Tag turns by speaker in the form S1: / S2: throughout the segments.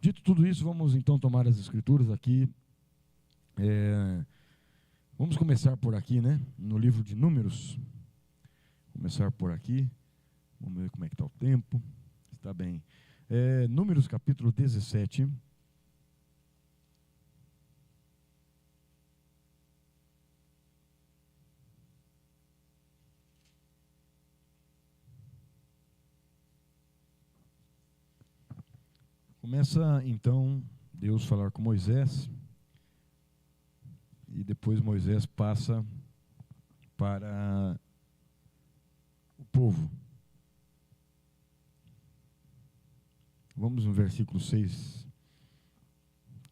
S1: Dito tudo isso, vamos então tomar as escrituras aqui. Vamos começar por aqui, né? No livro de Números. Começar por aqui. Vamos ver como é que está o tempo. Está bem. Números capítulo 17. Começa então Deus falar com Moisés, e depois Moisés passa para o povo. Vamos no versículo 6,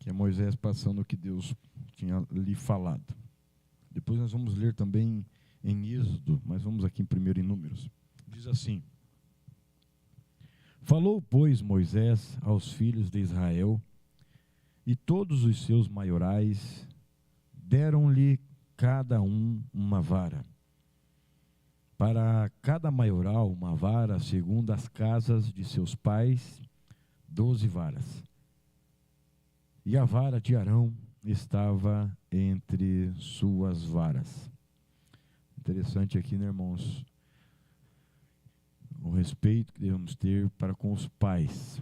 S1: que é Moisés passando o que Deus tinha lhe falado. Depois nós vamos ler também em Êxodo, mas vamos aqui primeiro em Números. Diz assim: Falou, pois, Moisés aos filhos de Israel, e todos os seus maiorais deram-lhe cada um uma vara. Para cada maioral uma vara, segundo as casas de seus pais, 12 varas. E a vara de Arão estava entre suas varas. Interessante aqui, né, irmãos? O respeito que devemos ter para com os pais,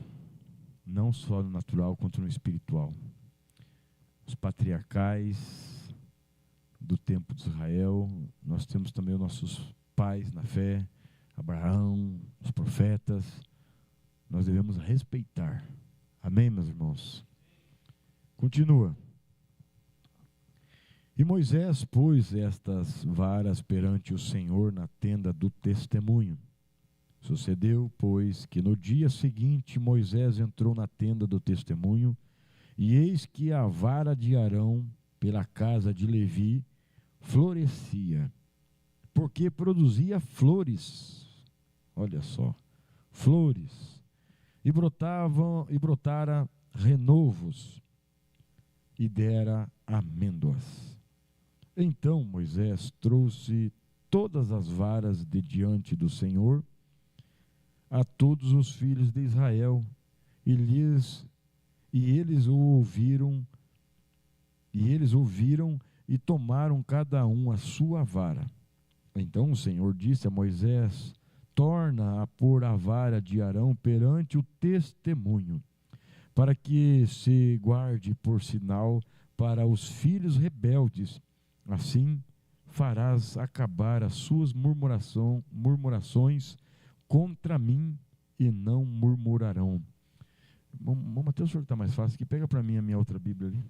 S1: não só no natural, quanto no espiritual. Os patriarcais do tempo de Israel, nós temos também os nossos pais na fé, Abraão, os profetas, nós devemos respeitar. Amém, meus irmãos? Continua. E Moisés pôs estas varas perante o Senhor na tenda do testemunho. Sucedeu, pois, que no dia seguinte Moisés entrou na tenda do testemunho, e eis que a vara de Arão, pela casa de Levi, florescia, porque produzia flores. Olha só, flores, e brotara renovos, e dera amêndoas. Então Moisés trouxe todas as varas de diante do Senhor a todos os filhos de Israel, e eles ouviram e tomaram cada um a sua vara. Então o Senhor disse a Moisés: torna a pôr a vara de Arão perante o testemunho, para que se guarde por sinal para os filhos rebeldes. Assim farás acabar as suas murmurações contra mim, e não murmurarão. Mateus, o senhor está mais fácil aqui, pega para mim a minha outra Bíblia ali.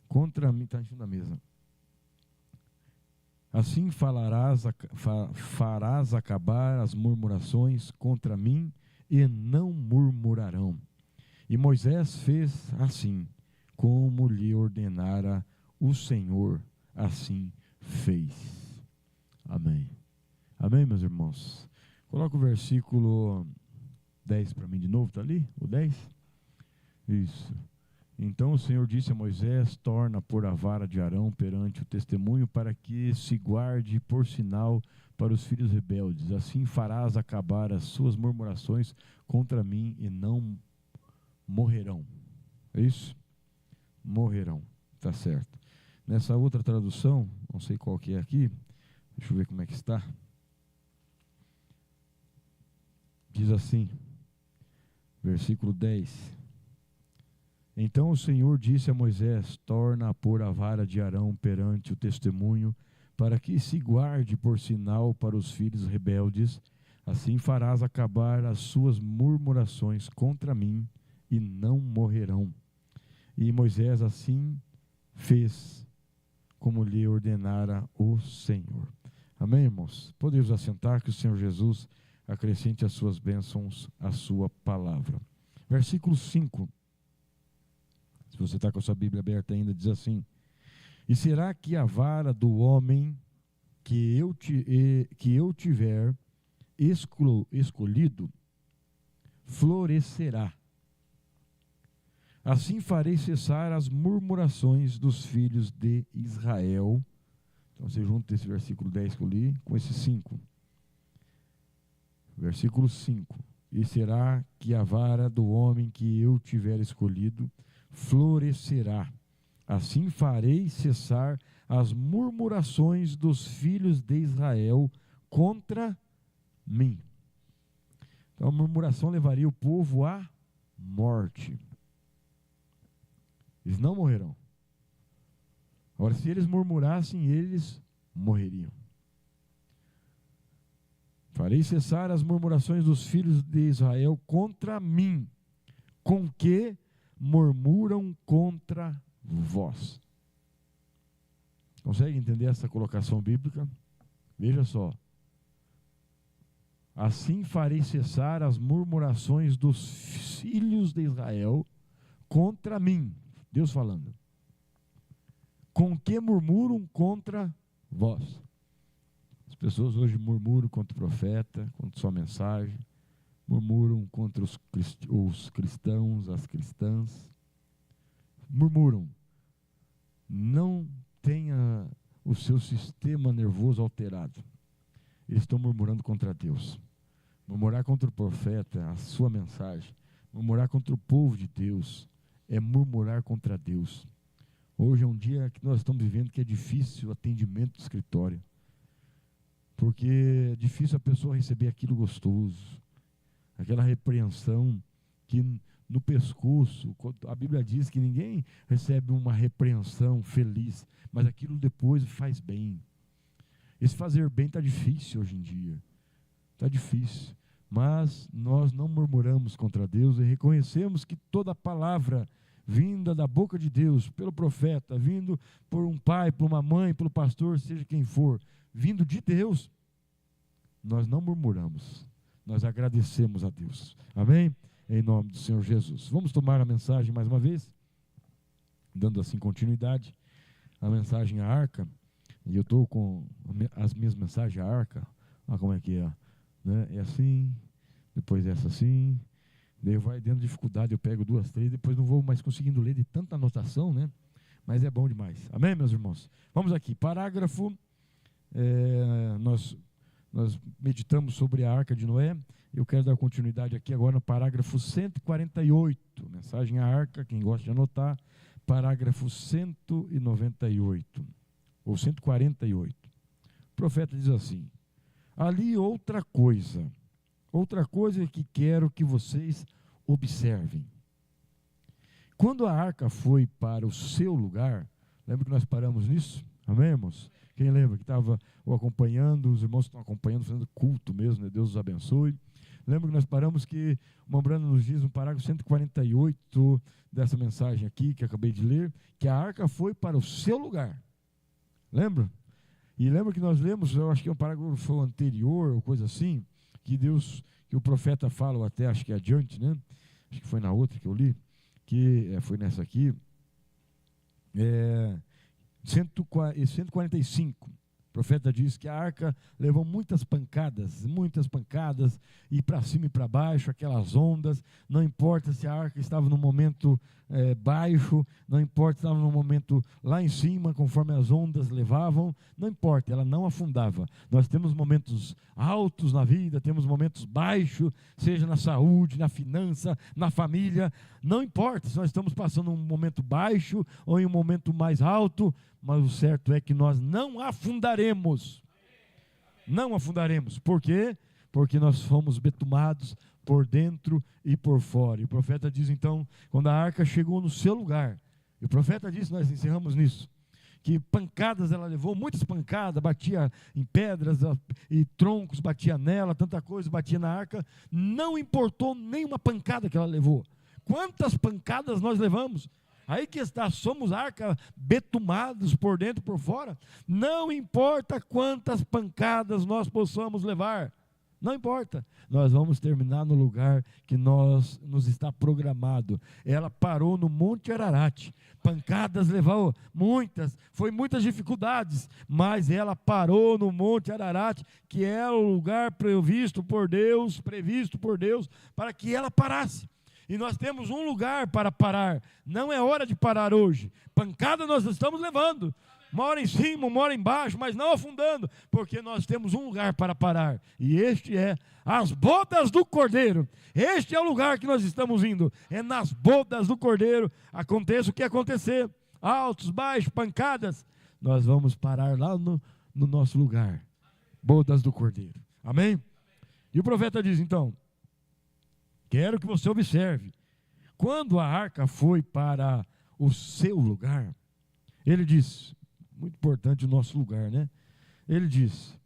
S1: Contra mim, está em cima da mesa. Assim farás acabar as murmurações contra mim, e não murmurarão. E Moisés fez assim, como lhe ordenara o Senhor, assim fez. Amém. Amém, meus irmãos? Coloca o versículo 10 para mim de novo, está ali? O 10? Isso. Então o Senhor disse a Moisés: torna a pôr a vara de Arão perante o testemunho, para que se guarde por sinal para os filhos rebeldes. Assim farás acabar as suas murmurações contra mim, e não morrerão. É isso? Morrerão. Está certo. Nessa outra tradução, não sei qual que é aqui, deixa eu ver como é que está. Diz assim, versículo 10. Então o Senhor disse a Moisés: torna a pôr a vara de Arão perante o testemunho, para que se guarde por sinal para os filhos rebeldes. Assim farás acabar as suas murmurações contra mim, e não morrerão. E Moisés assim fez, como lhe ordenara o Senhor. Amém, irmãos? Podemos assentar, que o Senhor Jesus acrescente as suas bênçãos à sua palavra. Versículo 5. Se você está com a sua Bíblia aberta ainda, diz assim: e será que a vara do homem que eu tiver escolhido florescerá. Assim farei cessar as murmurações dos filhos de Israel. Então você junta esse versículo 10 que eu li com esse 5. Versículo 5. E será que a vara do homem que eu tiver escolhido florescerá. Assim farei cessar as murmurações dos filhos de Israel contra mim. Então a murmuração levaria o povo à morte. Eles não morrerão. Agora, se eles murmurassem, eles morreriam. Farei cessar as murmurações dos filhos de Israel contra mim, com que murmuram contra vós. Consegue entender essa colocação bíblica? Veja só. Assim farei cessar as murmurações dos filhos de Israel contra mim. Deus falando. Com que murmuram contra vós. As pessoas hoje murmuram contra o profeta, contra sua mensagem, murmuram contra os cristãos, as cristãs. Murmuram. Não tenha o seu sistema nervoso alterado. Eles estão murmurando contra Deus. Murmurar contra o profeta, a sua mensagem. Murmurar contra o povo de Deus é murmurar contra Deus. Hoje é um dia que nós estamos vivendo que é difícil o atendimento do escritório. Porque é difícil a pessoa receber aquilo gostoso. Aquela repreensão que no pescoço, a Bíblia diz que ninguém recebe uma repreensão feliz, mas aquilo depois faz bem. Esse fazer bem está difícil hoje em dia. Está difícil. Mas nós não murmuramos contra Deus e reconhecemos que toda palavra vinda da boca de Deus, pelo profeta, vindo por um pai, por uma mãe, pelo pastor, seja quem for, vindo de Deus, nós não murmuramos. Nós agradecemos a Deus. Amém? Em nome do Senhor Jesus. Vamos tomar a mensagem mais uma vez, dando assim continuidade. A mensagem à arca. E eu estou com as minhas mensagens à arca. Olha como é que é. Né? É assim, depois essa assim. Daí vai dando dificuldade, eu pego 2, 3, depois não vou mais conseguindo ler de tanta anotação, né? Mas é bom demais. Amém, meus irmãos? Vamos aqui. Parágrafo. Nós meditamos sobre a Arca de Noé. Eu quero dar continuidade aqui agora no parágrafo 148. Mensagem à Arca, quem gosta de anotar. Parágrafo 198. Ou 148. O profeta diz assim: ali outra coisa que quero que vocês observem. Quando a arca foi para o seu lugar, lembra que nós paramos nisso? Amém, irmãos? Quem lembra que estava acompanhando, os irmãos estão acompanhando, fazendo culto mesmo, né? Deus os abençoe. Lembra que nós paramos que o Mambrano nos diz no parágrafo 148 dessa mensagem aqui, que acabei de ler, que a arca foi para o seu lugar. Lembra? E lembra que nós lemos, eu acho que é um parágrafo anterior, ou coisa assim, que o profeta fala, ou até acho que é adiante, né? Acho que foi na outra que eu li, que foi nessa aqui, 145. O profeta diz que a arca levou muitas pancadas, e para cima e para baixo, aquelas ondas. Não importa se a arca estava no momento baixo, não importa se estava no momento lá em cima, conforme as ondas levavam, não importa, ela não afundava. Nós temos momentos altos na vida, temos momentos baixos, seja na saúde, na finança, na família, não importa se nós estamos passando um momento baixo ou em um momento mais alto, mas o certo é que nós não afundaremos. Não afundaremos. Por quê? Porque nós fomos betumados por dentro e por fora. E o profeta diz então, quando a arca chegou no seu lugar, e o profeta diz, nós encerramos nisso, que pancadas ela levou, muitas pancadas, batia em pedras e troncos, batia nela, tanta coisa, batia na arca, não importou nenhuma pancada que ela levou. Quantas pancadas nós levamos? Aí que está, somos arca betumados por dentro e por fora. Não importa quantas pancadas nós possamos levar, não importa, nós vamos terminar no lugar que nos está programado. Ela parou no Monte Ararat, pancadas levou muitas, foi muitas dificuldades, mas ela parou no Monte Ararat, que é o lugar previsto por Deus, para que ela parasse. E nós temos um lugar para parar. Não é hora de parar hoje. Pancada nós estamos levando, uma hora em cima, uma hora embaixo, mas não afundando, porque nós temos um lugar para parar, e este é as bodas do Cordeiro. Este é o lugar que nós estamos indo, é nas bodas do Cordeiro. Aconteça o que acontecer, altos, baixos, pancadas, nós vamos parar lá no nosso lugar, bodas do Cordeiro. Amém? E o profeta diz então, quero que você observe, quando a arca foi para o seu lugar, ele diz, muito importante o nosso lugar, né? Ele diz,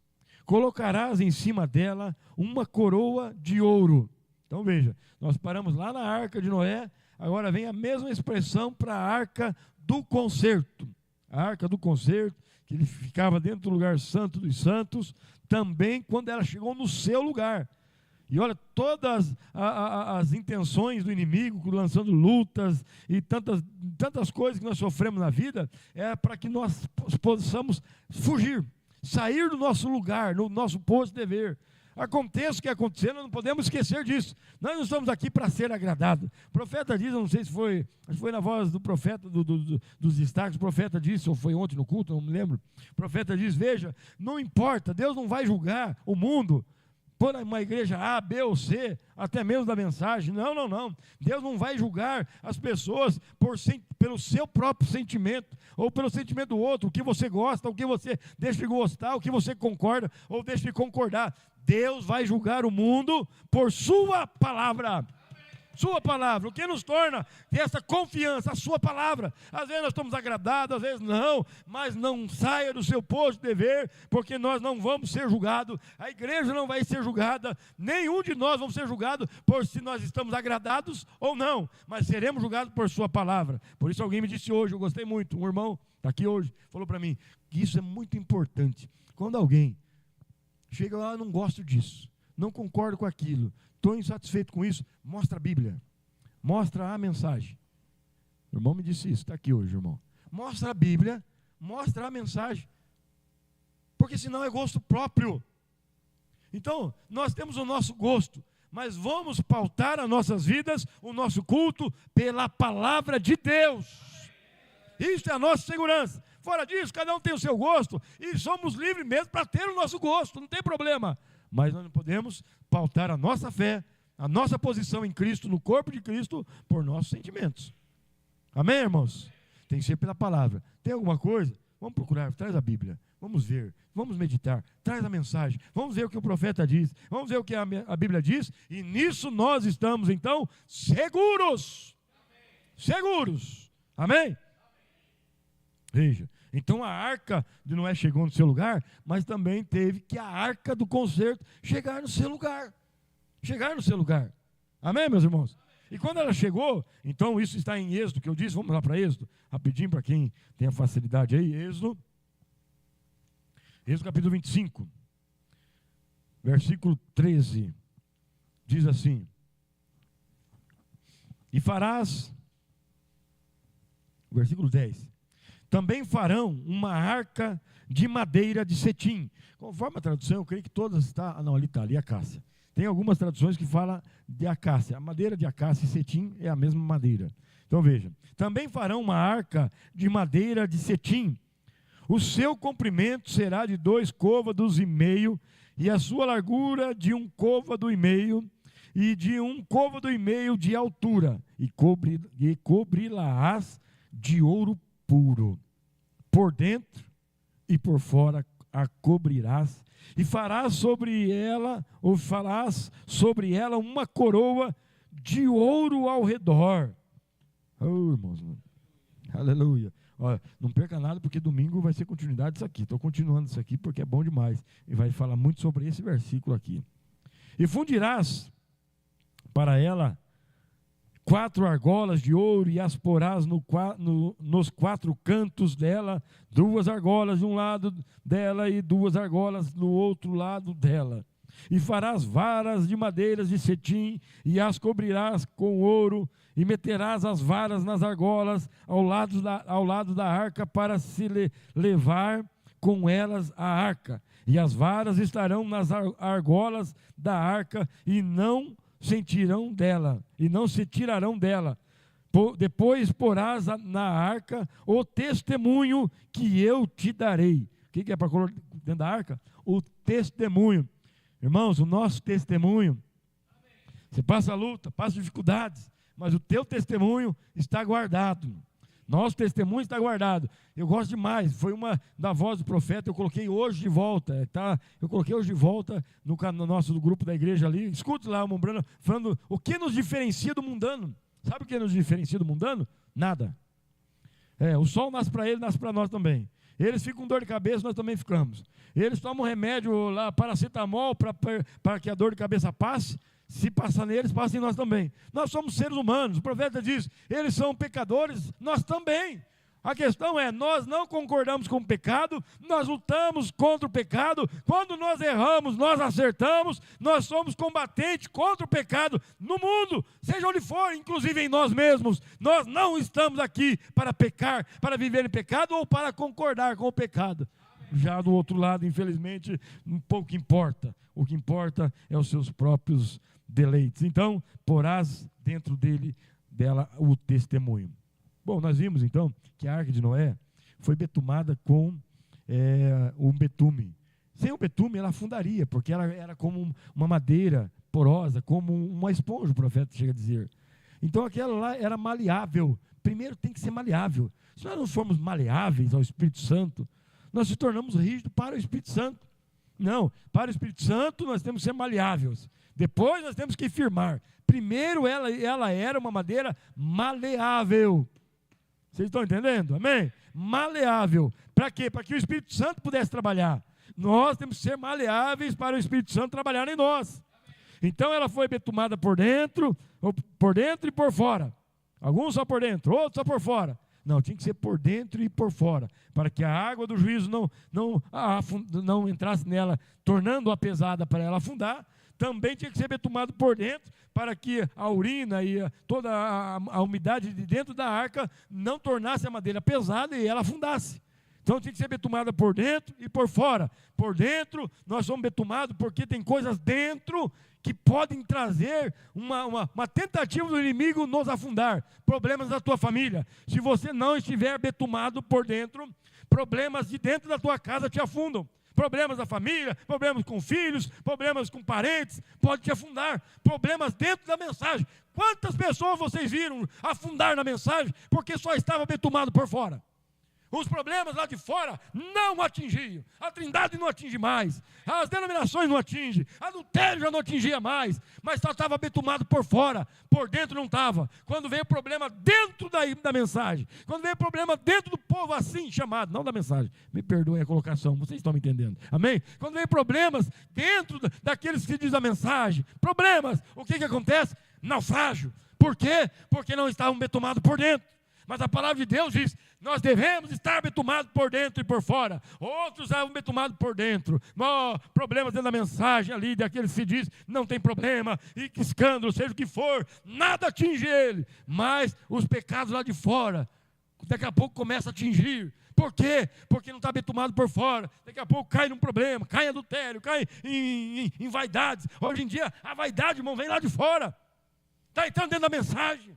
S1: colocarás em cima dela uma coroa de ouro. Então veja, nós paramos lá na arca de Noé, agora vem a mesma expressão para a arca do concerto. A arca do concerto, que ele ficava dentro do lugar santo dos santos, também quando ela chegou no seu lugar. E olha, todas as intenções do inimigo, lançando lutas e tantas coisas que nós sofremos na vida, é para que nós possamos fugir, sair do nosso lugar, no nosso posto de dever. Aconteça o que acontecer, nós não podemos esquecer disso. Nós não estamos aqui para ser agradados. O profeta diz, eu não sei se foi, acho que foi na voz do profeta, dos destaques, o profeta disse, ou foi ontem no culto, não me lembro. O profeta diz, veja, não importa, Deus não vai julgar o mundo por uma igreja A, B ou C, até mesmo da mensagem. Não. Deus não vai julgar as pessoas pelo seu próprio sentimento, ou pelo sentimento do outro, o que você gosta, o que você deixa de gostar, o que você concorda, ou deixa de concordar. Deus vai julgar o mundo por sua palavra. Sua palavra, o que nos torna ter essa confiança, a sua palavra. Às vezes nós estamos agradados, às vezes não, mas não saia do seu posto de dever, porque nós não vamos ser julgados, a igreja não vai ser julgada, nenhum de nós vamos ser julgados por se nós estamos agradados ou não, mas seremos julgados por sua palavra. Por isso alguém me disse hoje, eu gostei muito, um irmão está aqui hoje, falou para mim, que isso é muito importante. Quando alguém chega lá, não gosto disso, não concordo com aquilo, estou insatisfeito com isso, mostra a Bíblia, mostra a mensagem. O irmão me disse isso, está aqui hoje, irmão. Mostra a Bíblia, mostra a mensagem, porque senão é gosto próprio. Então, nós temos o nosso gosto, mas vamos pautar as nossas vidas, o nosso culto, pela palavra de Deus. Isso é a nossa segurança. Fora disso, cada um tem o seu gosto, e somos livres mesmo para ter o nosso gosto, não tem problema. Mas nós não podemos pautar a nossa fé, a nossa posição em Cristo, no corpo de Cristo, por nossos sentimentos. Amém, irmãos? Tem que ser pela palavra. Tem alguma coisa? Vamos procurar, traz a Bíblia. Vamos ver, vamos meditar, traz a mensagem. Vamos ver o que o profeta diz, vamos ver o que a Bíblia diz. E nisso nós estamos, então, seguros. Seguros. Amém? Veja. Então a arca de Noé chegou no seu lugar, mas também teve que a arca do concerto chegar no seu lugar. Chegar no seu lugar. Amém, meus irmãos? E quando ela chegou, então isso está em Êxodo, que eu disse, vamos lá para Êxodo, rapidinho para quem tem a facilidade aí, Êxodo capítulo 25, versículo 13, diz assim, e farás, versículo 10, também farão uma arca de madeira de cetim. Conforme a tradução, eu creio que todas está... não, ali está, ali é acácia. Tem algumas traduções que falam de acácia. A madeira de acácia e cetim é a mesma madeira. Então veja. Também farão uma arca de madeira de cetim. O seu comprimento será de 2,5 côvados, e a sua largura de 1,5 côvado, e de 1,5 côvado de altura. E cobri-la-ás de ouro puro, por dentro e por fora a cobrirás, e farás sobre ela uma coroa de ouro ao redor. Oh, irmãos, aleluia. Olha, não perca nada, porque domingo vai ser continuidade disso aqui. Estou continuando isso aqui porque é bom demais, e vai falar muito sobre esse versículo aqui. E fundirás para ela 4 argolas de ouro, e as porás nos 4 cantos dela, 2 argolas de um lado dela e 2 argolas do outro lado dela. E farás varas de madeiras de cetim, e as cobrirás com ouro, e meterás as varas nas argolas ao lado da arca, para se levar com elas a arca. E as varas estarão nas argolas da arca, e não se tirarão dela, Depois porás na arca o testemunho que eu te darei. O que é para colocar dentro da arca? O testemunho. Irmãos, o nosso testemunho, você passa luta, passa dificuldades, mas o teu testemunho está guardado. Nosso testemunho está guardado. Eu gosto demais. Foi uma da voz do profeta. Eu coloquei hoje de volta. Tá? Eu coloquei hoje de volta no nosso grupo da igreja ali. Escute lá o Mombrana falando o que nos diferencia do mundano. Sabe o que nos diferencia do mundano? Nada. O sol nasce para ele, nasce para nós também. Eles ficam com dor de cabeça, nós também ficamos. Eles tomam remédio lá, paracetamol, para que a dor de cabeça passe. Se passar neles, passa em nós também. Nós somos seres humanos. O profeta diz, eles são pecadores, nós também. A questão é, nós não concordamos com o pecado, nós lutamos contra o pecado. Quando nós erramos, nós acertamos. Nós somos combatentes contra o pecado no mundo, seja onde for, inclusive em nós mesmos. Nós não estamos aqui para pecar, para viver em pecado ou para concordar com o pecado. Já do outro lado, infelizmente, pouco importa. O que importa é os seus próprios deleites. Então, porás dentro dela o testemunho. Bom, nós vimos então que a arca de Noé foi betumada com um betume. Sem o betume ela afundaria, porque ela era como uma madeira porosa, como uma esponja, o profeta chega a dizer. Então aquela lá era maleável. Primeiro tem que ser maleável. Se nós não formos maleáveis ao Espírito Santo, nós se tornamos rígidos para o Espírito Santo. Não, para o Espírito Santo nós temos que ser maleáveis. Depois nós temos que firmar. Primeiro ela era uma madeira maleável. Vocês estão entendendo? Amém? Maleável. Para quê? Para que o Espírito Santo pudesse trabalhar. Nós temos que ser maleáveis para o Espírito Santo trabalhar em nós. Então ela foi betumada por dentro e por fora. Alguns só por dentro, outros só por fora. Não, tinha que ser por dentro e por fora, para que a água do juízo não entrasse nela, tornando-a pesada para ela afundar. Também tinha que ser betumado por dentro, para que a urina e toda a umidade de dentro da arca não tornasse a madeira pesada e ela afundasse. Então tinha que ser betumada por dentro e por fora. Por dentro, nós somos betumados porque tem coisas dentro que podem trazer uma tentativa do inimigo nos afundar. Problemas da tua família. Se você não estiver betumado por dentro, problemas de dentro da tua casa te afundam. Problemas da família, problemas com filhos, problemas com parentes, pode te afundar. Problemas dentro da mensagem. Quantas pessoas vocês viram afundar na mensagem porque só estava betumado por fora? Os problemas lá de fora não atingiam. A Trindade não atinge mais. As denominações não atingem. Adultério já não atingia mais. Mas só estava betumado por fora. Por dentro não estava. Quando veio problema dentro da mensagem. Quando veio problema dentro do povo assim chamado. Não da mensagem. Me perdoem a colocação. Vocês estão me entendendo. Amém? Quando veio problemas dentro daqueles que diz a mensagem. Problemas. O que acontece? Naufrágio. Por quê? Porque não estavam betumados por dentro. Mas a palavra de Deus diz, nós devemos estar betumados por dentro e por fora. Outros estavam betumados por dentro. Problemas dentro da mensagem ali, daqueles que se diz, não tem problema, e que escândalo, seja o que for, nada atinge ele. Mas os pecados lá de fora, daqui a pouco começa a atingir. Por quê? Porque não está betumado por fora. Daqui a pouco cai num problema, cai em adultério, cai em vaidades. Hoje em dia, a vaidade, irmão, vem lá de fora. Está entrando dentro da mensagem.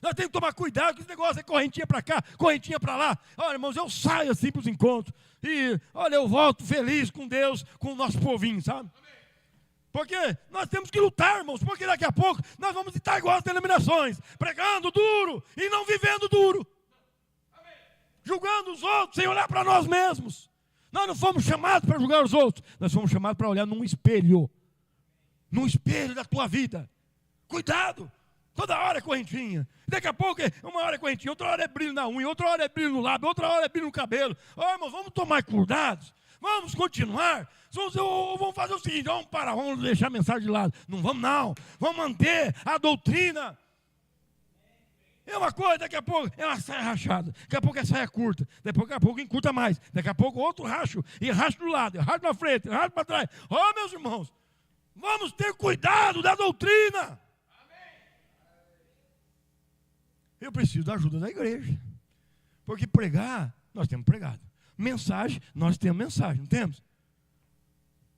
S1: Nós temos que tomar cuidado com esse negócio, é correntinha para cá, correntinha para lá. Olha, irmãos, eu saio assim para os encontros. E, olha, eu volto feliz com Deus, com o nosso povinho, sabe? Porque nós temos que lutar, irmãos, porque daqui a pouco nós vamos estar igual às denominações, pregando duro e não vivendo duro. Julgando os outros sem olhar para nós mesmos. Nós não fomos chamados para julgar os outros, nós fomos chamados para olhar num espelho da tua vida. Cuidado! Toda hora é correntinha. Daqui a pouco, uma hora é correntinha, outra hora é brilho na unha, outra hora é brilho no lábio, outra hora é brilho no cabelo. Irmãos, vamos tomar cuidados. Vamos continuar. Vamos fazer o seguinte, vamos deixar a mensagem de lado. Não vamos não. Vamos manter a doutrina. É uma coisa, daqui a pouco é uma saia rachada. Daqui a pouco é saia curta. Daqui a pouco encurta mais. Daqui a pouco outro racho. E racho do lado, e racho na frente, e racho para trás. Meus irmãos, vamos ter cuidado da doutrina. Eu preciso da ajuda da igreja. Porque pregar, nós temos pregado. Mensagem, nós temos mensagem, não temos?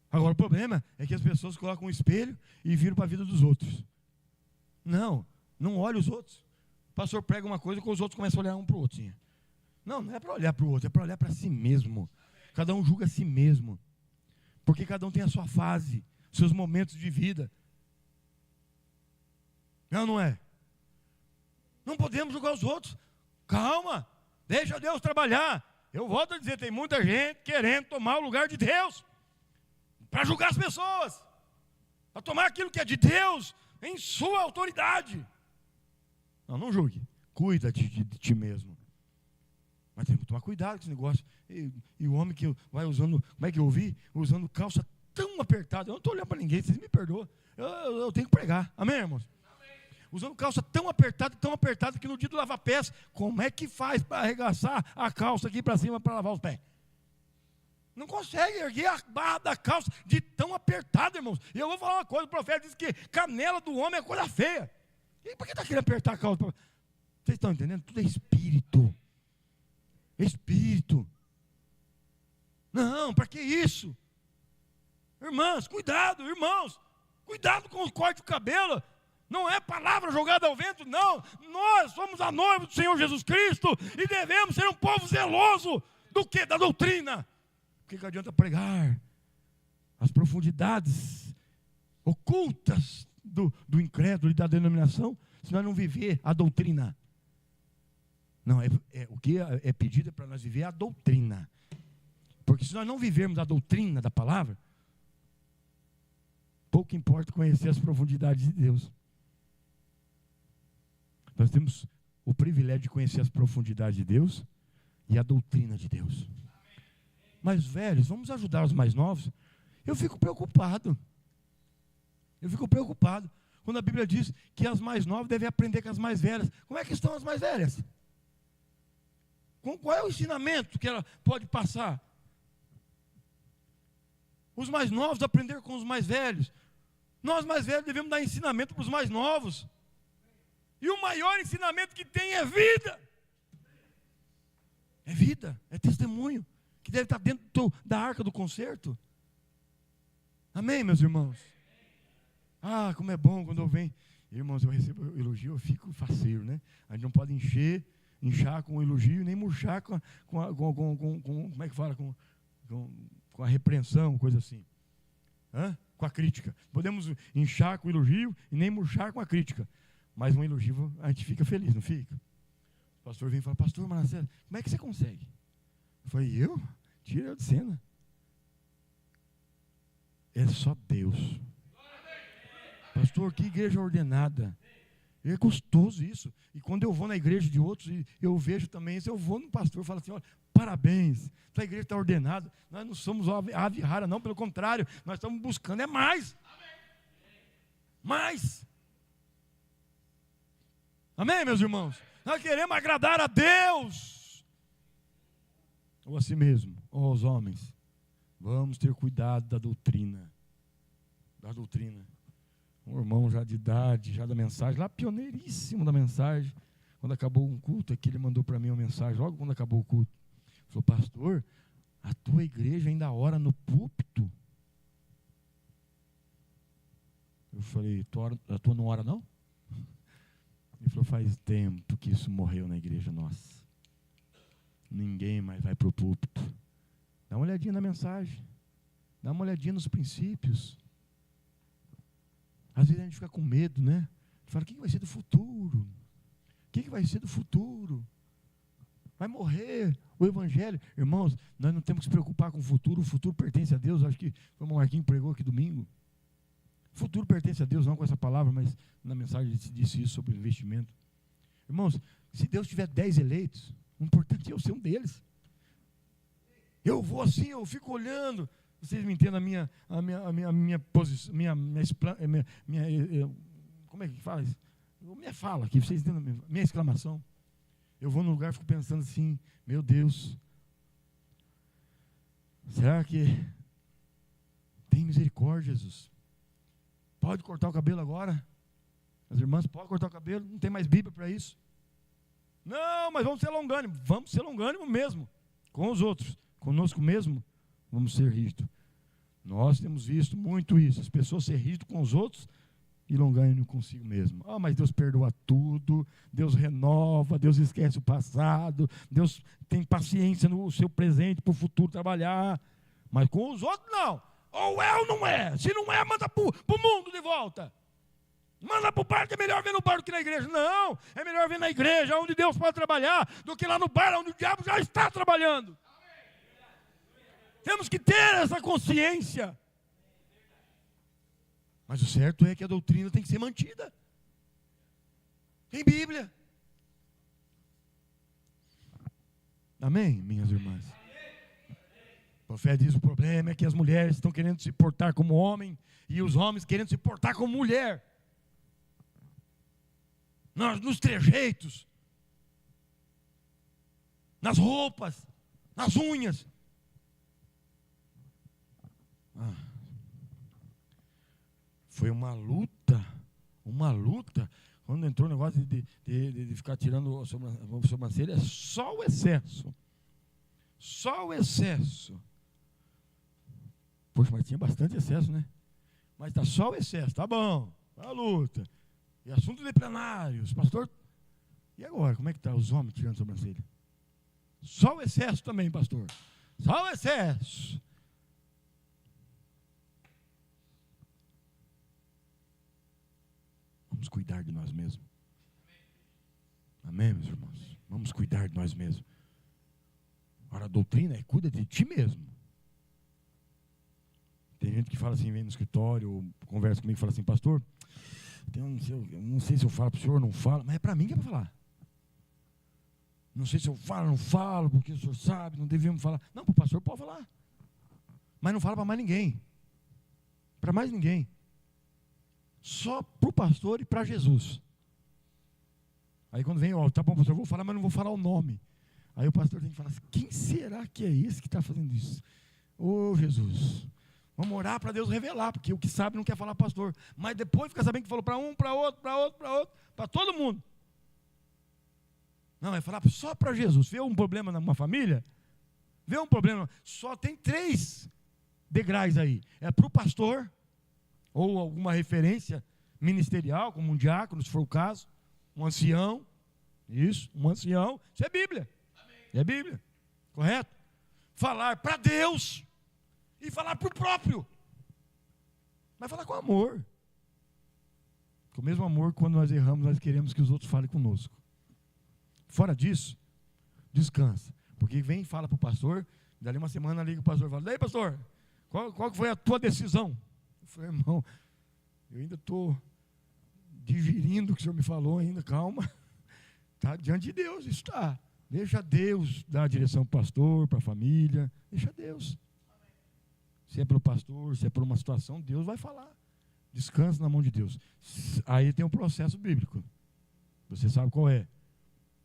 S1: Agora o problema é que as pessoas colocam um espelho e viram para a vida dos outros. Não, Não olhe os outros. O pastor prega uma coisa que os outros começam a olhar um para o outro. Assim. Não é para olhar para o outro, é para olhar para si mesmo. Cada um julga a si mesmo. Porque cada um tem a sua fase, seus momentos de vida. Não é? Não podemos julgar os outros. Calma, deixa Deus trabalhar. Eu volto a dizer, tem muita gente querendo tomar o lugar de Deus. Para julgar as pessoas. Para tomar aquilo que é de Deus em sua autoridade. Não julgue. Cuida de ti mesmo. Mas tem que tomar cuidado com esse negócio. E o homem que vai usando, como é que eu ouvi? Usando calça tão apertada. Eu não estou olhando para ninguém, vocês me perdoam. Eu tenho que pregar. Amém, irmãos? Amém. Usando calça tão apertada que no dia do lava-pés, como é que faz para arregaçar a calça aqui para cima para lavar os pés? Não consegue erguer a barra da calça de tão apertada, irmãos. E eu vou falar uma coisa, o profeta disse que canela do homem é coisa feia. E por que está querendo apertar a calça? Vocês estão entendendo? Tudo é espírito. Espírito. Não, para que isso? Irmãs, cuidado, irmãos. Cuidado com o corte do cabelo. Não é palavra jogada ao vento, não. Nós somos a noiva do Senhor Jesus Cristo e devemos ser um povo zeloso do que? Da doutrina. Por que adianta pregar as profundidades ocultas do incrédulo e da denominação, se nós não viver a doutrina? Não, o que é pedido é para nós viver a doutrina. Porque se nós não vivermos a doutrina da palavra, pouco importa conhecer as profundidades de Deus. Nós temos o privilégio de conhecer as profundidades de Deus e a doutrina de Deus. Mas velhos, vamos ajudar os mais novos? Eu fico preocupado. Quando a Bíblia diz que as mais novas devem aprender com as mais velhas. Como é que estão as mais velhas? Qual é o ensinamento que ela pode passar? Os mais novos aprender com os mais velhos. Nós mais velhos devemos dar ensinamento para os mais novos. E o maior ensinamento que tem é vida. É vida, é testemunho. Que deve estar dentro da arca do concerto. Amém, meus irmãos? Ah, como é bom quando eu venho. Irmãos, eu recebo elogio, eu fico faceiro, né? A gente não pode inchar com o elogio, nem murchar com como é que fala? Com a repreensão, coisa assim. Com a crítica. Podemos inchar com o elogio e nem murchar com a crítica. Mas um elogio a gente fica feliz, não fica? O pastor vem e fala, pastor Marcelo, como é que você consegue? Eu falei, eu? Tira eu de cena. É só Deus. Pastor, que igreja ordenada. É gostoso isso. E quando eu vou na igreja de outros, eu vejo também isso, eu vou no pastor e falo assim, olha, parabéns, tua igreja está ordenada. Nós não somos ave rara, não, pelo contrário, nós estamos buscando mais. Mais. Amém, meus irmãos? Nós queremos agradar a Deus. Ou a si mesmo, ou aos homens. Vamos ter cuidado da doutrina. Da doutrina. Um irmão já de idade, já da mensagem, lá pioneiríssimo da mensagem. Quando acabou um culto, aqui ele mandou para mim uma mensagem, logo quando acabou o culto. Falou, pastor, a tua igreja ainda ora no púlpito? Eu falei, a tua não ora não? Ele falou, faz tempo que isso morreu na igreja nossa. Ninguém mais vai para o púlpito. Dá uma olhadinha na mensagem. Dá uma olhadinha nos princípios. Às vezes a gente fica com medo, né? Fala, o que vai ser do futuro? O que vai ser do futuro? Vai morrer o evangelho. Irmãos, nós não temos que se preocupar com o futuro pertence a Deus. Acho que foi o Marquinhos que pregou aqui domingo. O futuro pertence a Deus, não com essa palavra, mas na mensagem disse isso sobre o investimento. Irmãos, se Deus tiver 10 eleitos, o importante é eu ser um deles. Eu vou assim, eu fico olhando. Vocês me entendem a minha posição, como é que fala isso? Minha fala aqui, vocês entendem a minha exclamação. Eu vou no lugar e fico pensando assim, meu Deus, será que tem misericórdia, Jesus? Pode cortar o cabelo agora? As irmãs, pode cortar o cabelo? Não tem mais Bíblia para isso? Não, mas vamos ser longânimos. Vamos ser longânimos mesmo. Com os outros. Conosco mesmo, vamos ser rígidos. Nós temos visto muito isso. As pessoas ser rígidas com os outros e longânimo consigo mesmo. Mas Deus perdoa tudo, Deus renova, Deus esquece o passado, Deus tem paciência no seu presente para o futuro trabalhar. Mas com os outros não. Ou é ou não é. Se não é, manda para o mundo de volta. Manda para o bar, que é melhor ver no bar do que na igreja. Não, é melhor ver na igreja, onde Deus pode trabalhar, do que lá no bar, onde o diabo já está trabalhando. Temos que ter essa consciência. Mas o certo é que a doutrina tem que ser mantida. Tem Bíblia. Amém, minhas irmãs? O profeta diz: o problema é que as mulheres estão querendo se portar como homem e os homens querendo se portar como mulher. Nos trejeitos, nas roupas, nas unhas. Foi uma luta, quando entrou o negócio de ficar tirando a sobrancelha, é só o excesso. Poxa, mas tinha bastante excesso, né? Mas está só o excesso, tá bom, tá a luta. E assunto de plenários, pastor. E agora, como é que está os homens tirando a sobrancelha? Só o excesso também, pastor. Só o excesso. Vamos cuidar de nós mesmos. Amém, meus irmãos? Vamos cuidar de nós mesmos. Ora, a doutrina é: cuida de ti mesmo. Tem gente que fala assim, vem no escritório, ou conversa comigo e fala assim: pastor, eu não sei se eu falo para o senhor ou não falo, mas é para mim que é para falar. Não sei se eu falo ou não falo, porque o senhor sabe, não devemos falar. Não, para o pastor pode falar. Mas não fala para mais ninguém. Para mais ninguém. Só para o pastor e para Jesus. Aí quando vem, tá bom, pastor, eu vou falar, mas não vou falar o nome. Aí o pastor tem que falar assim: quem será que é esse que está fazendo isso? Ô Jesus, vamos orar para Deus revelar, porque o que sabe não quer falar pastor. Mas depois fica sabendo que falou para um, para outro, para todo mundo. Não, é falar só para Jesus. Vê um problema numa família? Vê um problema? Só tem 3 degraus aí. É para o pastor, ou alguma referência ministerial, como um diácono, se for o caso, um ancião. Isso, um ancião. Isso é Bíblia. É Bíblia. Correto? Falar para Deus e falar para o próprio. Mas falar com amor. Com o mesmo amor, quando nós erramos, nós queremos que os outros falem conosco. Fora disso, descansa. Porque vem e fala para o pastor, dali uma semana liga o pastor e fala: ei, pastor, qual foi a tua decisão? Eu falei: irmão, eu ainda estou digerindo o que o senhor me falou ainda, calma. Está diante de Deus, isso está. Deixa Deus dar a direção para o pastor, para a família. Deixa Deus. Se é pelo pastor, se é por uma situação, Deus vai falar. Descansa na mão de Deus. Aí tem um processo bíblico. Você sabe qual é.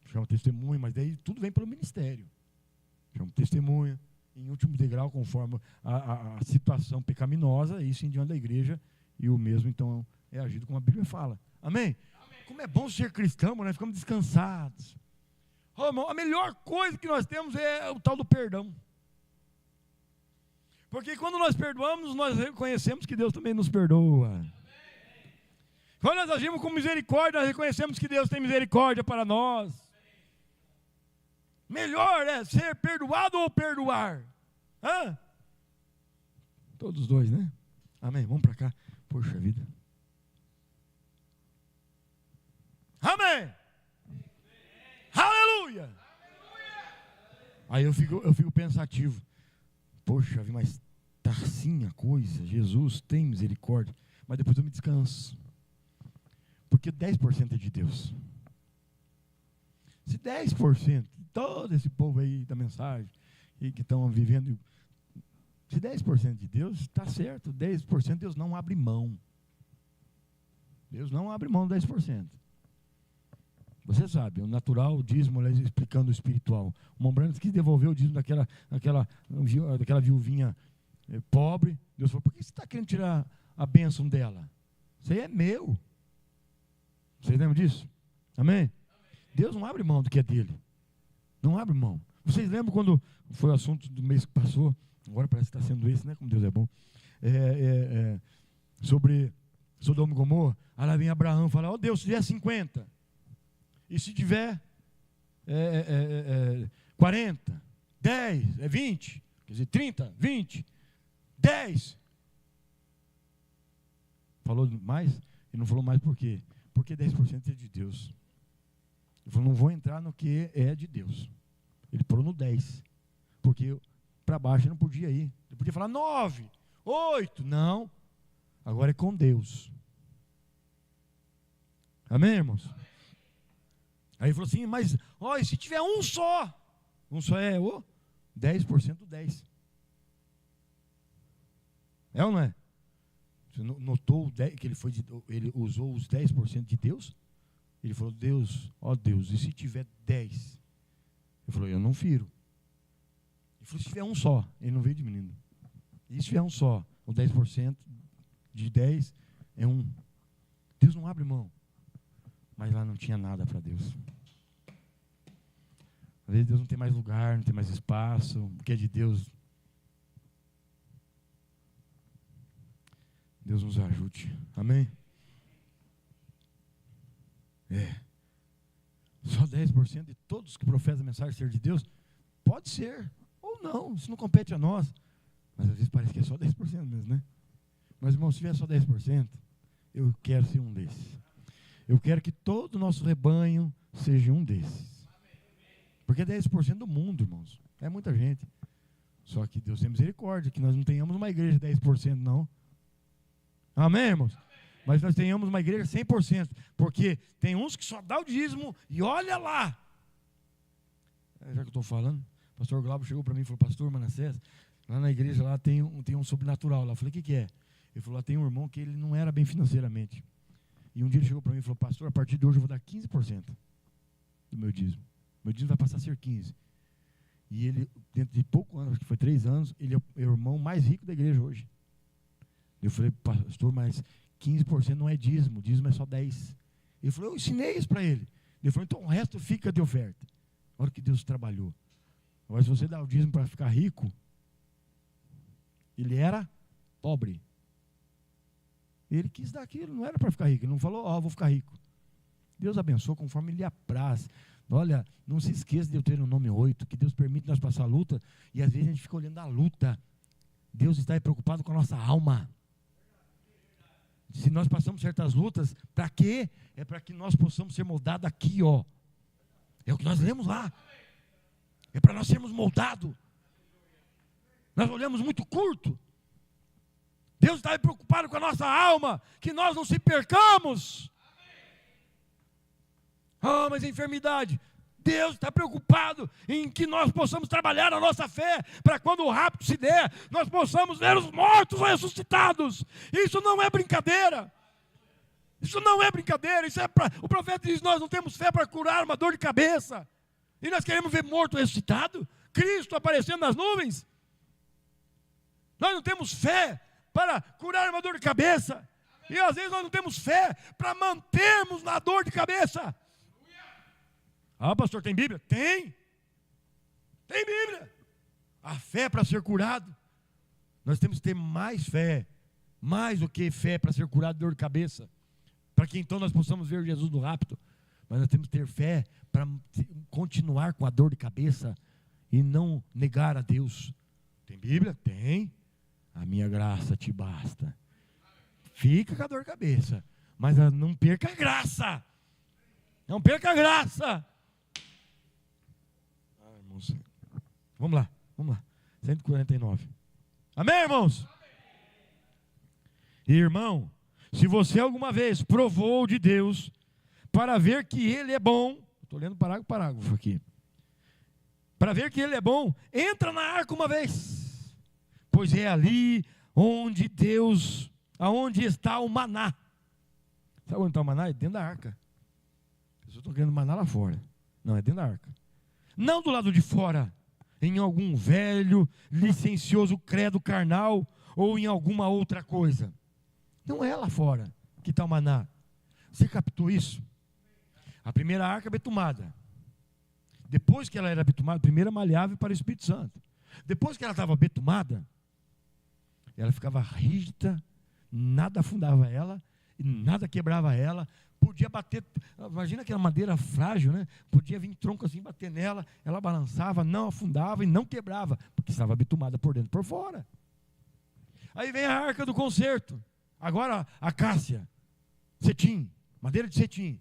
S1: Chama testemunha, mas daí tudo vem pelo ministério. Chama testemunha, em último degrau, conforme a situação pecaminosa, isso em diante da igreja, e o mesmo, então, é agido como a Bíblia fala. Amém? Amém. Como é bom ser cristão, nós ficamos descansados. Oh, irmão, a melhor coisa que nós temos é o tal do perdão. Porque quando nós perdoamos, nós reconhecemos que Deus também nos perdoa. Amém. Quando nós agimos com misericórdia, nós reconhecemos que Deus tem misericórdia para nós. Melhor é ser perdoado ou perdoar? Hã? Todos os dois, né? Amém, vamos para cá. Poxa vida. Amém. Aleluia. Aí eu fico pensativo. Poxa, mas está assim a coisa. Jesus tem misericórdia. Mas depois eu me descanso. Porque 10% é de Deus. Se 10%, todo esse povo aí da mensagem, e que estão vivendo, se 10% de Deus, está certo. 10% Deus não abre mão. Deus não abre mão de 10%. Você sabe, o natural, o dízimo, explicando o espiritual. O Mombrando quis devolver o dízimo daquela viuvinha pobre. Deus falou: por que você está querendo tirar a bênção dela? Isso aí é meu. Vocês lembram disso? Amém? Deus não abre mão do que é dele. Não abre mão. Vocês lembram quando foi o assunto do mês que passou? Agora parece que está sendo esse, né? Como Deus é bom. Sobre Sodoma e Gomorra. Aí lá vem Abraão e fala, ó Deus, se tiver 50, e se tiver 40, 10, 20, quer dizer, 30, 20, 10. Falou mais? Ele não falou mais por quê? Porque 10% é de Deus. Ele falou, não vou entrar no que é de Deus. Ele parou no 10. Porque para baixo ele não podia ir. Ele podia falar 9, 8. Não. Agora é com Deus. Amém, irmãos? Aí ele falou assim, mas e se tiver um só? Um só é o 10% do 10. É ou não é? Você notou que ele usou os 10% de Deus? Ele falou, Deus, ó Deus, e se tiver 10? Ele falou, eu não firo. Ele falou, se tiver um só, ele não veio diminuindo. E se tiver um só, o 10% de 10 é 1. Deus não abre mão. Mas lá não tinha nada para Deus. Às vezes Deus não tem mais lugar, não tem mais espaço, o que é de Deus. Deus nos ajude. Amém? Só 10% de todos que professam a mensagem ser de Deus? Pode ser, ou não, isso não compete a nós. Mas às vezes parece que é só 10% mesmo, né? Mas irmão, se tiver só 10%, eu quero ser um desses. Eu quero que todo o nosso rebanho seja um desses. Porque é 10% do mundo, irmãos. É muita gente. Só que Deus tem misericórdia, que nós não tenhamos uma igreja de 10%, não. Amém, irmãos? Mas nós tenhamos uma igreja 100%. Porque tem uns que só dá o dízimo e olha lá. Já que eu estou falando, o pastor Glauber chegou para mim e falou, pastor Manassés, lá na igreja lá tem um sobrenatural lá. Eu falei, o que é? Ele falou, lá tem um irmão que ele não era bem financeiramente. E um dia ele chegou para mim e falou, pastor, a partir de hoje eu vou dar 15% do meu dízimo. Meu dízimo vai passar a ser 15%. E ele, dentro de pouco anos, acho que foi 3 anos, ele é o irmão mais rico da igreja hoje. Eu falei, pastor, mas 15% não é dízimo é só 10%. Ele falou, eu ensinei isso para ele. Ele falou, então o resto fica de oferta. Olha que Deus trabalhou. Agora, se você dá o dízimo para ficar rico, ele era pobre. Ele quis dar aquilo, não era para ficar rico. Ele não falou, vou ficar rico. Deus abençoa conforme Ele apraz. Olha, não se esqueça de Deuteronômio 8, que Deus permite nós passar a luta, e às vezes a gente fica olhando a luta. Deus está preocupado com a nossa alma. Se nós passamos certas lutas, para quê? É para que nós possamos ser moldados aqui, ó. É o que nós lemos lá. É para nós sermos moldados. Nós olhamos muito curto. Deus está preocupado com a nossa alma, que nós não se percamos. Mas a enfermidade. Deus está preocupado em que nós possamos trabalhar a nossa fé, para quando o rapto se der, nós possamos ver os mortos ressuscitados. Isso não é brincadeira. Isso não é brincadeira. Isso é o profeta diz, nós não temos fé para curar uma dor de cabeça. E nós queremos ver morto ressuscitado? Cristo aparecendo nas nuvens? Nós não temos fé para curar uma dor de cabeça. E às vezes nós não temos fé para mantermos na dor de cabeça. Pastor, tem Bíblia? Tem. Tem Bíblia. A fé para ser curado. Nós temos que ter mais fé. Mais do que fé para ser curado de dor de cabeça. Para que então nós possamos ver Jesus no rapto. Mas nós temos que ter fé para continuar com a dor de cabeça e não negar a Deus. Tem Bíblia? Tem. A minha graça te basta. Fica com a dor de cabeça, mas não perca a graça. Não perca a graça. Irmãos, vamos lá. 149. Amém, irmãos? Amém. Irmão, se você alguma vez provou de Deus para ver que Ele é bom, estou lendo parágrafo aqui. Para ver que Ele é bom, entra na arca uma vez, pois é ali onde aonde está o maná. Sabe onde está o maná? É dentro da arca. As pessoas estão querendo maná lá fora. Não, é dentro da arca. Não do lado de fora, em algum velho, licencioso credo carnal, ou em alguma outra coisa. Não é lá fora que está o maná. Você captou isso? A primeira arca é betumada. Depois que ela era betumada, primeiro malhável para o Espírito Santo. Depois que ela estava betumada, ela ficava rígida, nada afundava ela, e nada quebrava ela. Podia bater, imagina aquela madeira frágil, né? Podia vir tronco assim, bater nela, ela balançava, não afundava e não quebrava, porque estava bitumada por dentro e por fora. Aí vem a arca do concerto, agora acácia, cetim, madeira de cetim.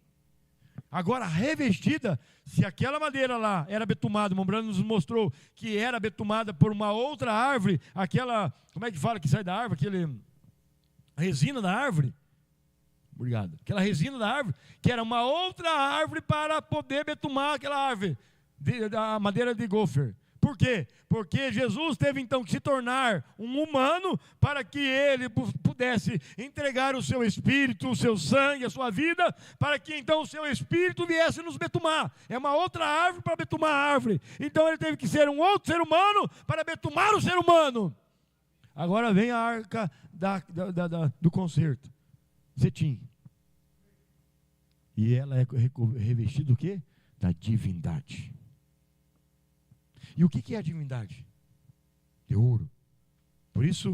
S1: Agora revestida, se aquela madeira lá era betumada, o Mombrano nos mostrou que era betumada por uma outra árvore, aquela, como é que fala que sai da árvore, a resina da árvore. Obrigado. Aquela resina da árvore, que era uma outra árvore para poder betumar aquela árvore, a madeira de gofer. Por quê? Porque Jesus teve então que se tornar um humano para que ele pudesse entregar o seu espírito, o seu sangue, a sua vida, para que então o seu espírito viesse nos betumar. É uma outra árvore para betumar a árvore. Então ele teve que ser um outro ser humano para betumar o ser humano. Agora vem a arca do concerto. Cetim. E ela é revestida do quê? Da divindade. E o que é a divindade? De ouro. Por isso,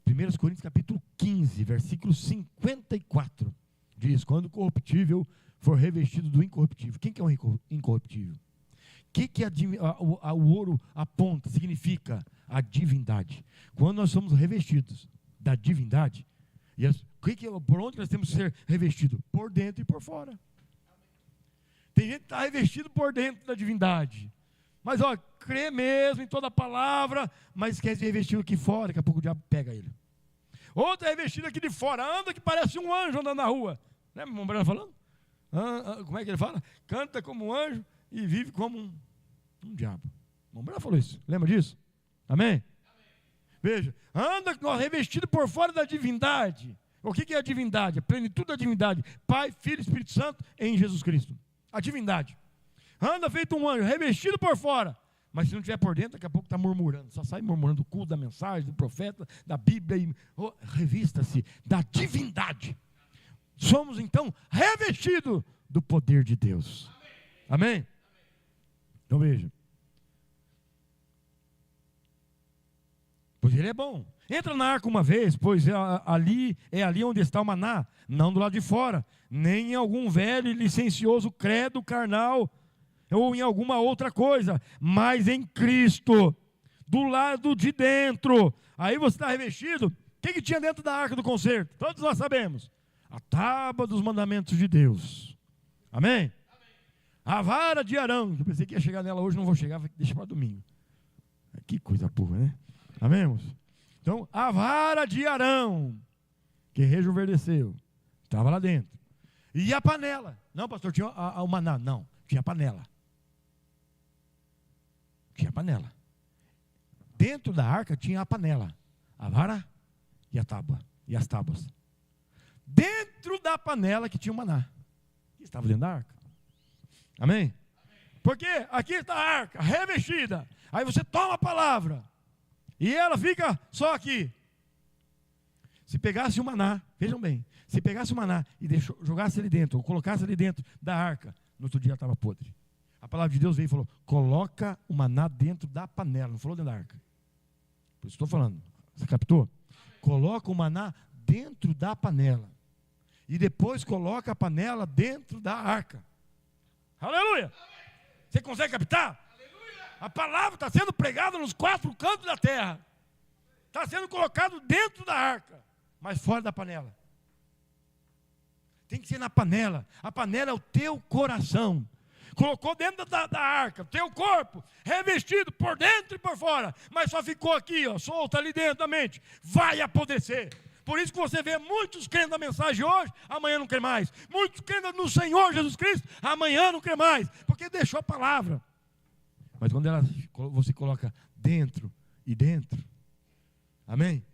S1: 1 Coríntios capítulo 15, versículo 54, diz, quando o corruptível for revestido do incorruptível. Quem que é o incorruptível? O que o ouro aponta, significa? A divindade. Quando nós somos revestidos da divindade, por onde nós temos que ser revestidos? Por dentro e por fora. Tem gente que está revestido por dentro da divindade, mas crê mesmo em toda a palavra, mas quer se revestir aqui fora, daqui a pouco o diabo pega ele. Outro é revestido aqui de fora, anda que parece um anjo andando na rua. Lembra o Mombrano falando? Como é que ele fala? Canta como um anjo e vive como um diabo. O Mombrano falou isso, lembra disso? Amém? Veja, anda revestido por fora da divindade. O que é a divindade? A plenitude da divindade. Pai, Filho e Espírito Santo em Jesus Cristo. A divindade. Anda feito um anjo, revestido por fora. Mas se não estiver por dentro, daqui a pouco está murmurando. Só sai murmurando do culto, da mensagem, do profeta, da Bíblia. Revista-se da divindade. Somos então revestidos do poder de Deus. Amém? Então veja. Pois ele é bom. Entra na arca uma vez, pois é ali onde está o maná, não do lado de fora, nem em algum velho e licencioso credo carnal, ou em alguma outra coisa, mas em Cristo, do lado de dentro. Aí você está revestido. O que tinha dentro da arca do concerto? Todos nós sabemos. A tábua dos mandamentos de Deus. Amém? A vara de Arão. Eu pensei que ia chegar nela hoje, não vou chegar, deixa para domingo. Que coisa burra, né? Amém, irmãos? Então, a vara de Arão, que rejuvenesceu, estava lá dentro. E a panela. Não, pastor, tinha o maná. Não, tinha a panela. Tinha a panela. Dentro da arca tinha a panela, a vara e a tábua, e as tábuas. Dentro da panela que tinha o maná, que estava dentro da arca. Amém? Porque aqui está a arca, revestida. Aí você toma a palavra, e ela fica só aqui. Se pegasse o maná, vejam bem, se pegasse o maná e jogasse ele dentro, ou colocasse ele dentro da arca, no outro dia estava podre. A palavra de Deus veio e falou, coloca o maná dentro da panela, não falou dentro da arca. Por isso estou falando, você captou? Coloca o maná dentro da panela. E depois coloca a panela dentro da arca. Aleluia! Você consegue captar? A palavra está sendo pregada nos 4 cantos da terra. Está sendo colocado dentro da arca, mas fora da panela. Tem que ser na panela. A panela é o teu coração. Colocou dentro da arca, teu corpo, revestido por dentro e por fora, mas só ficou aqui, solto ali dentro da mente. Vai apodrecer. Por isso que você vê muitos crendo na mensagem hoje, amanhã não crê mais. Muitos crendo no Senhor Jesus Cristo, amanhã não crê mais, porque deixou a palavra. Mas quando você coloca dentro e dentro, amém?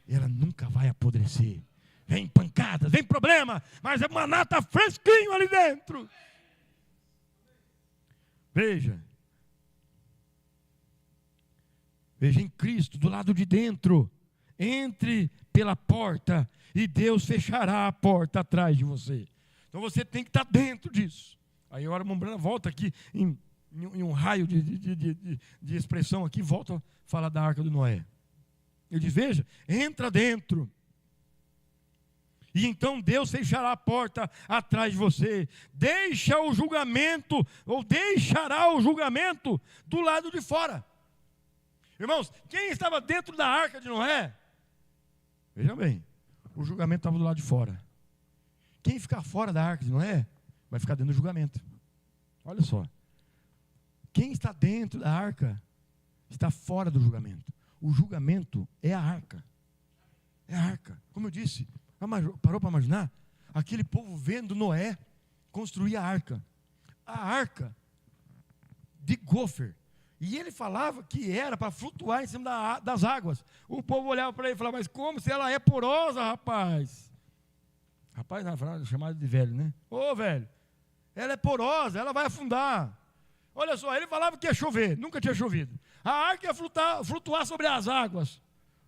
S1: Ela nunca vai apodrecer. Vem pancadas, vem problema, mas o maná está fresquinho ali dentro. Veja em Cristo, do lado de dentro. Entre pela porta e Deus fechará a porta atrás de você. Então você tem que estar dentro disso. Aí agora a Mombrana volta aqui em um raio de expressão aqui, volta a falar da arca do Noé. Ele diz, veja, entra dentro. E então Deus fechará a porta atrás de você. Deixa o julgamento, ou deixará o julgamento do lado de fora. Irmãos, quem estava dentro da arca de Noé? Veja bem, o julgamento estava do lado de fora. Quem ficar fora da arca de Noé, vai ficar dentro do julgamento. Olha só. Quem está dentro da arca, está fora do julgamento. O julgamento é a arca. É a arca. Como eu disse, parou para imaginar? Aquele povo vendo Noé construir a arca. A arca de gofer. E ele falava que era para flutuar em cima das águas. O povo olhava para ele e falava, mas como se ela é porosa, rapaz? Rapaz, na frase, chamado de velho, né? Ô, velho, ela é porosa, ela vai afundar. Olha só, ele falava que ia chover, nunca tinha chovido. A arca ia flutuar sobre as águas.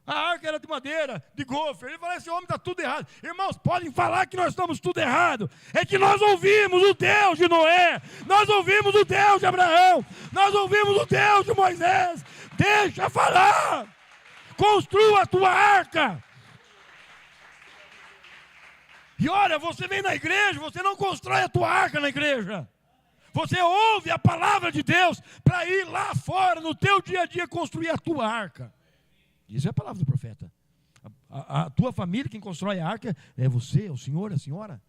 S1: A arca era de madeira, de gofer. Ele falou, esse homem está tudo errado. Irmãos, podem falar que nós estamos tudo errado. É que nós ouvimos o Deus de Noé. Nós ouvimos o Deus de Abraão. Nós ouvimos o Deus de Moisés. Deixa falar. Construa a tua arca. E olha, você vem na igreja, você não constrói a tua arca na igreja. Você ouve a palavra de Deus para ir lá fora, no teu dia a dia, construir a tua arca. Isso é a palavra do profeta. A tua família, quem constrói a arca, é você, é o senhor, a senhora.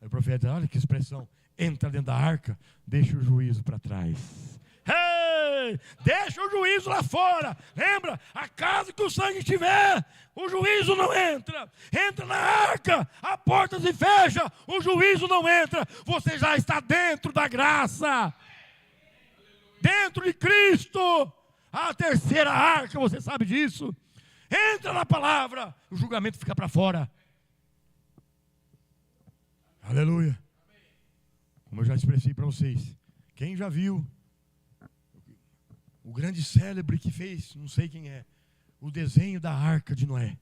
S1: Aí o profeta, olha que expressão, entra dentro da arca, deixa o juízo para trás. Hey, deixa o juízo lá fora. Lembra, a casa que o sangue estiver, o juízo não entra. Entra na arca, a porta se fecha, o juízo não entra. Você já está dentro da graça, dentro de Cristo. A terceira arca, você sabe disso. Entra na palavra, o julgamento fica para fora. Aleluia. Como eu já expressei para vocês, quem já viu o grande célebre que fez, não sei quem é, o desenho da arca de Noé.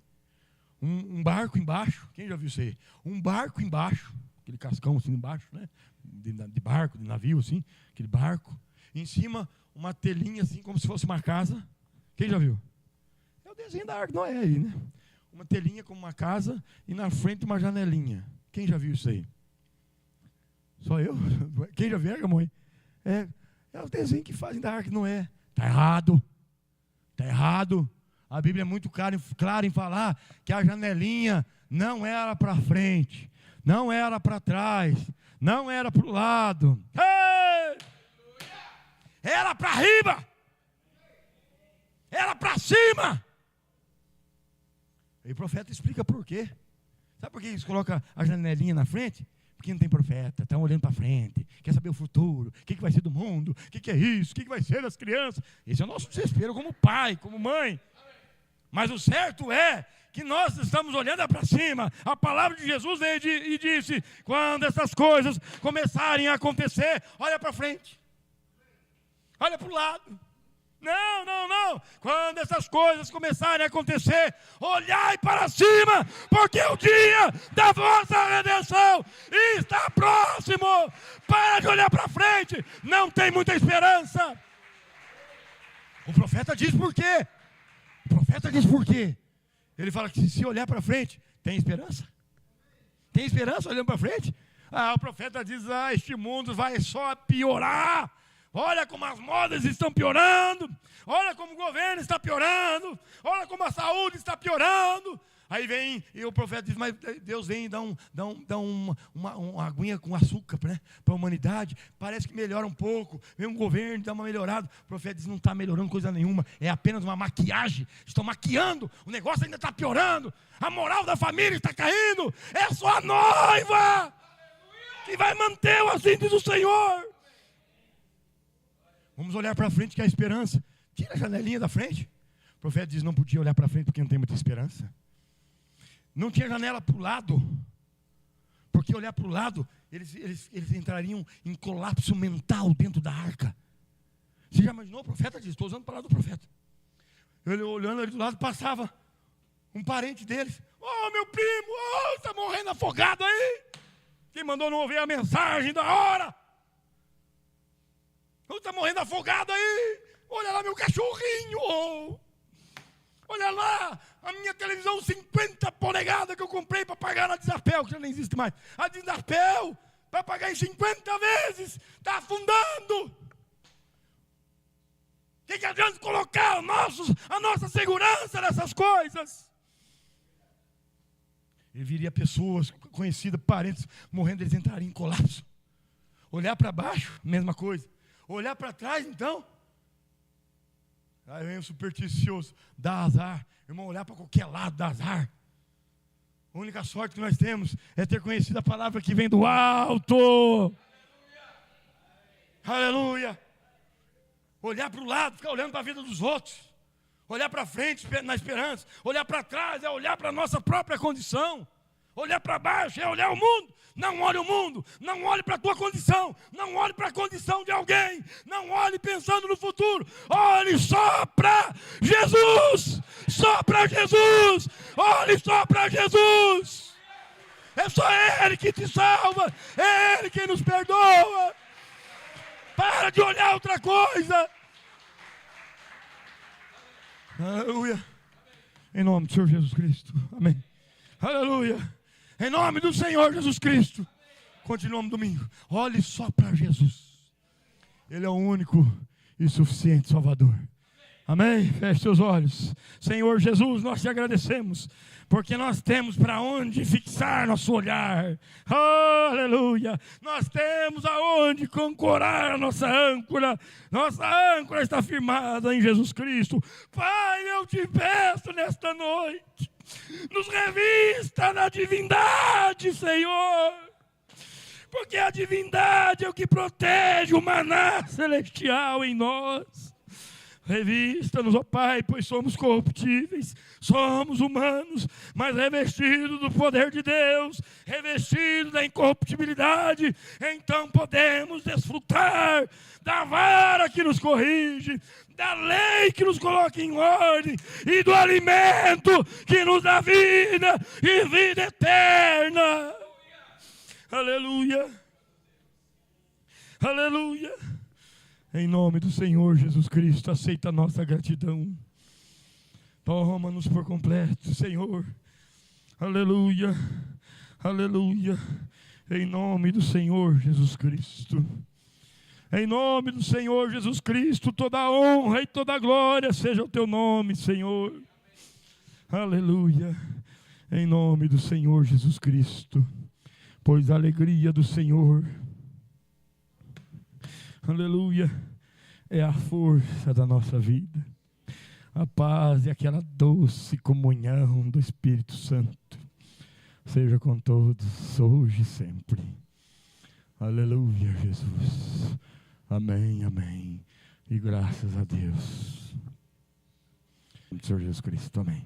S1: Um barco embaixo, quem já viu isso aí? Um barco embaixo, aquele cascão assim embaixo, né? De barco, de navio assim, aquele barco. Em cima, uma telinha assim, como se fosse uma casa. Quem já viu? É o desenho da arca de Noé aí, né? Uma telinha como uma casa e na frente uma janelinha. Quem já viu isso aí? Só eu? Quem já viu, mãe? É o desenho que fazem da arca de Noé. Está errado. Está errado. A Bíblia é muito clara em falar que a janelinha não era para frente, não era para trás, não era para o lado. Hey! Era para riba. Era para cima. E o profeta explica por quê. Sabe por que eles colocam a janelinha na frente? Porque não tem profeta, estão olhando para frente, quer saber o futuro, o que vai ser do mundo, o que é isso, o que vai ser das crianças. Esse é o nosso desespero como pai, como mãe. Mas o certo é que nós estamos olhando para cima. A palavra de Jesus veio e disse, quando essas coisas começarem a acontecer, olha para frente, olha para o lado. Não. Quando essas coisas começarem a acontecer, olhai para cima, porque o dia da vossa redenção está próximo. Para de olhar para frente, não tem muita esperança. O profeta diz por quê? O profeta diz por quê? Ele fala que se olhar para frente, tem esperança? Tem esperança olhando para frente? O profeta diz, este mundo vai só piorar. Olha como as modas estão piorando. Olha como o governo está piorando. Olha como a saúde está piorando. Aí vem, e o profeta diz, mas Deus vem e dá uma aguinha com açúcar, né, para a humanidade. Parece que melhora um pouco. Vem um governo, dá uma melhorada. O profeta diz, não está melhorando coisa nenhuma. É apenas uma maquiagem. Estão maquiando. O negócio ainda está piorando. A moral da família está caindo. É só a noiva que vai manter o assim diz o Senhor. Vamos olhar para frente que é a esperança. Tira a janelinha da frente. O profeta diz, não podia olhar para frente porque não tem muita esperança. Não tinha janela para o lado. Porque olhar para o lado, eles entrariam em colapso mental dentro da arca. Você já imaginou? O profeta diz, estou usando a palavra do profeta. Ele olhando ali do lado, passava um parente deles. Meu primo, está morrendo afogado aí. Quem mandou não ouvir a mensagem da hora? Está morrendo afogado aí. Olha lá meu cachorrinho. Olha lá A minha televisão 50 polegadas que eu comprei para pagar na Desapel, que já nem existe mais. A Desapel, para pagar em 50 vezes, está afundando. O que adianta colocar a nossa segurança nessas coisas? E viria pessoas conhecidas, parentes, morrendo, eles entrariam em colapso. Olhar para baixo, mesma coisa. Olhar para trás, então. Aí vem o supersticioso, dá azar. Irmão, olhar para qualquer lado dá azar. A única sorte que nós temos é ter conhecido a palavra que vem do alto. Aleluia. Olhar para o lado, ficar olhando para a vida dos outros. Olhar para frente na esperança. Olhar para trás é olhar para a nossa própria condição. Olhar para baixo é olhar o mundo. Não olhe o mundo, não olhe para a tua condição, não olhe para a condição de alguém, não olhe pensando no futuro, olhe só para Jesus, só para Jesus, olhe só para Jesus. É só Ele que te salva, é Ele quem nos perdoa. Para de olhar outra coisa. Aleluia. Em nome do Senhor Jesus Cristo. Amém. Aleluia. Em nome do Senhor Jesus Cristo. Continuamos domingo. Olhe só para Jesus. Ele é o único e suficiente Salvador. Amém? Feche seus olhos. Senhor Jesus, nós te agradecemos, porque nós temos para onde fixar nosso olhar. Aleluia! Nós temos aonde ancorar a nossa âncora. Nossa âncora está firmada em Jesus Cristo. Pai, eu te peço nesta noite, nos revista na divindade, Senhor. Porque a divindade é o que protege o maná celestial em nós. Revista-nos, ó Pai, pois somos corruptíveis, somos humanos, mas revestidos do poder de Deus, revestidos da incorruptibilidade, então podemos desfrutar da vara que nos corrige, da lei que nos coloca em ordem e do alimento que nos dá vida e vida eterna. Aleluia, aleluia. Em nome do Senhor Jesus Cristo, aceita a nossa gratidão. Toma-nos por completo, Senhor. Aleluia, aleluia. Em nome do Senhor Jesus Cristo. Em nome do Senhor Jesus Cristo, toda a honra e toda a glória seja o teu nome, Senhor. Aleluia. Em nome do Senhor Jesus Cristo. Pois a alegria do Senhor, aleluia, é a força da nossa vida. A paz e aquela doce comunhão do Espírito Santo seja com todos, hoje e sempre. Aleluia, Jesus. Amém, amém. E graças a Deus. Em Senhor Jesus Cristo, amém.